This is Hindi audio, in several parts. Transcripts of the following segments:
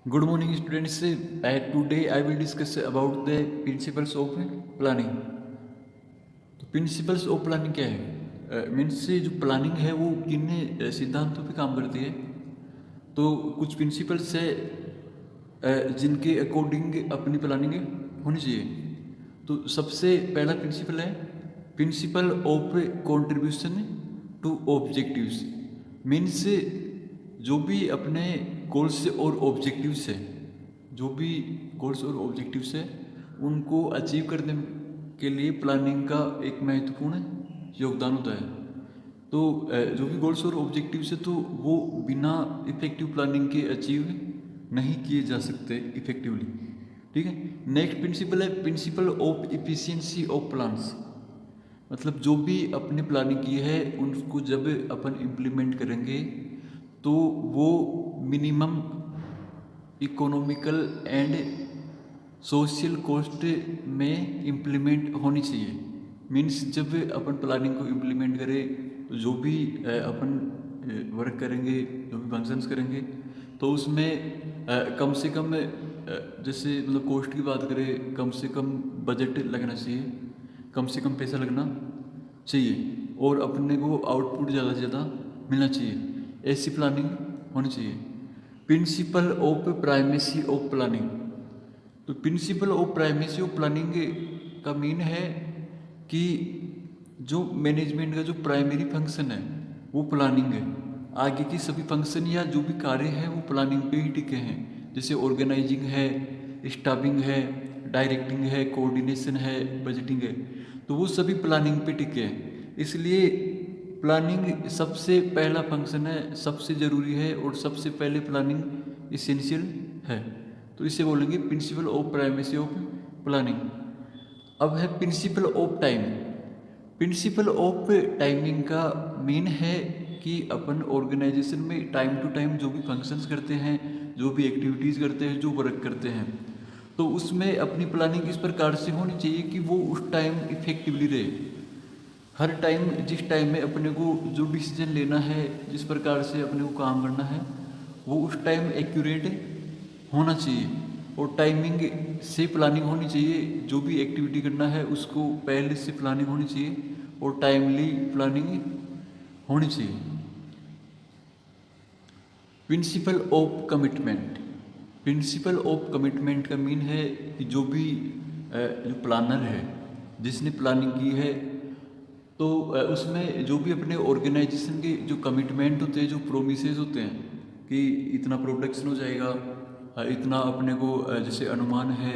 Good morning, students. Today I will discuss about the principles of planning. तो प्रिंसिपल्स ऑफ प्लानिंग क्या है? मीन्स जो प्लानिंग है वो किन सिद्धांतों पे काम करती है। तो कुछ प्रिंसिपल्स है जिनके अकॉर्डिंग अपनी प्लानिंग होनी चाहिए। तो सबसे पहला प्रिंसिपल है principle of contribution to objectives. Means जो भी अपने गोल्स और ऑब्जेक्टिव्स है, जो भी गोल्स और ऑब्जेक्टिव्स है उनको अचीव करने के लिए प्लानिंग का एक महत्वपूर्ण योगदान होता है। तो जो भी गोल्स और ऑब्जेक्टिव्स है तो वो बिना इफेक्टिव प्लानिंग के अचीव नहीं किए जा सकते इफेक्टिवली। ठीक है। नेक्स्ट प्रिंसिपल है principle of efficiency of plans. मतलब जो भी अपने प्लानिंग की है उनको जब अपन इम्प्लीमेंट करेंगे तो वो minimum economical and social cost में इम्प्लीमेंट होनी चाहिए। मीन्स जब अपन प्लानिंग को इम्प्लीमेंट करें तो जो भी अपन वर्क करेंगे, जो भी फंक्शंस करेंगे, तो उसमें कम से कम जैसे मतलब कॉस्ट की बात करें, कम से कम बजट लगना चाहिए, कम से कम पैसा लगना चाहिए और अपने को आउटपुट ज़्यादा से ज़्यादा मिलना चाहिए। ऐसी प्लानिंग होनी चाहिए। Principle of primacy of planning. तो principle of primacy of planning का मीन है कि जो मैनेजमेंट का जो प्राइमरी फंक्शन है वो प्लानिंग है। आगे की सभी फंक्शन या जो भी कार्य हैं वो प्लानिंग पे ही टिके हैं। जैसे ऑर्गेनाइजिंग है, स्टाफिंग है, डायरेक्टिंग है, कोऑर्डिनेशन है, बजटिंग है, तो वो सभी प्लानिंग पे टिके हैं। इसलिए प्लानिंग सबसे पहला फंक्शन है, सबसे ज़रूरी है और सबसे पहले प्लानिंग इसेंशियल है। तो इसे बोलेंगे principal of primacy of planning. अब है principle of time. Principle of timing का मीन है कि अपन ऑर्गेनाइजेशन में टाइम टू टाइम जो भी फंक्शंस करते हैं, जो भी एक्टिविटीज़ करते हैं, जो वर्क करते हैं, तो उसमें अपनी प्लानिंग इस प्रकार से होनी चाहिए कि वो उस टाइम इफेक्टिवली रहे। हर टाइम जिस टाइम में अपने को जो डिसीजन लेना है, जिस प्रकार से अपने को काम करना है, वो उस टाइम एक्यूरेट होना चाहिए और टाइमिंग से प्लानिंग होनी चाहिए। जो भी एक्टिविटी करना है उसको पहले से प्लानिंग होनी चाहिए और टाइमली प्लानिंग होनी चाहिए। Principle of commitment. Principle of commitment का मीन है कि जो भी जो प्लानर है, जिसने प्लानिंग की है, तो उसमें जो भी अपने ऑर्गेनाइजेशन के जो कमिटमेंट होते हैं, जो प्रोमिसेस होते हैं कि इतना प्रोडक्शन हो जाएगा, इतना अपने को जैसे अनुमान है,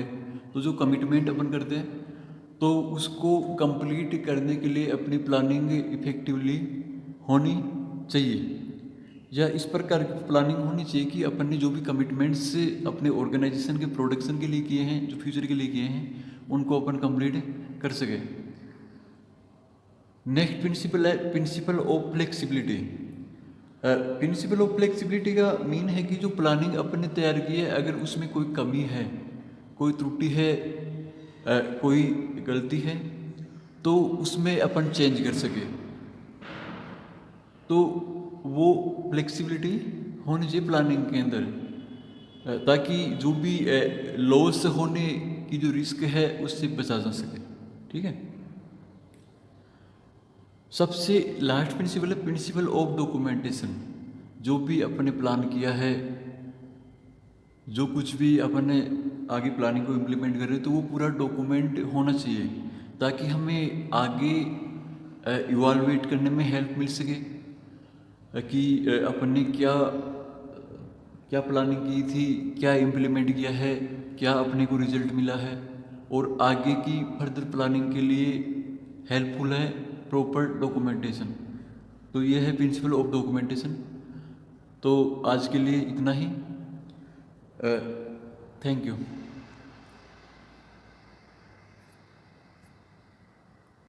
तो जो कमिटमेंट अपन करते हैं तो उसको कंप्लीट करने के लिए अपनी प्लानिंग इफेक्टिवली होनी चाहिए। या इस प्रकार की प्लानिंग होनी चाहिए कि अपन ने जो भी कमिटमेंट्स अपने ऑर्गेनाइजेशन के प्रोडक्शन के लिए किए हैं, जो फ्यूचर के लिए किए हैं, उनको अपन कंप्लीट कर सके। नेक्स्ट प्रिंसिपल है principle of flexibility. Principle of flexibility का मीन है कि जो प्लानिंग अपन ने तैयार की है, अगर उसमें कोई कमी है, कोई त्रुटि है, कोई गलती है, तो उसमें अपन चेंज कर सके। तो वो फ्लेक्सिबिलिटी होनी चाहिए प्लानिंग के अंदर, ताकि जो भी लॉस होने की जो रिस्क है उससे बचा जा सके। ठीक है। सबसे लास्ट प्रिंसिपल है प्रिंसिपल ऑफ डॉक्यूमेंटेशन। जो भी अपने प्लान किया है, जो कुछ भी अपन ने आगे प्लानिंग को इम्प्लीमेंट कर रहे हैं, तो वो पूरा डॉक्यूमेंट होना चाहिए ताकि हमें आगे इवालुएट करने में हेल्प मिल सके कि अपन ने क्या क्या प्लानिंग की थी, क्या इम्प्लीमेंट किया है, क्या अपने को रिजल्ट मिला है, और आगे की फर्दर प्लानिंग के लिए हेल्पफुल है प्रॉपर डॉक्यूमेंटेशन। तो ये है प्रिंसिपल ऑफ डॉक्यूमेंटेशन। तो आज के लिए इतना ही। Thank you.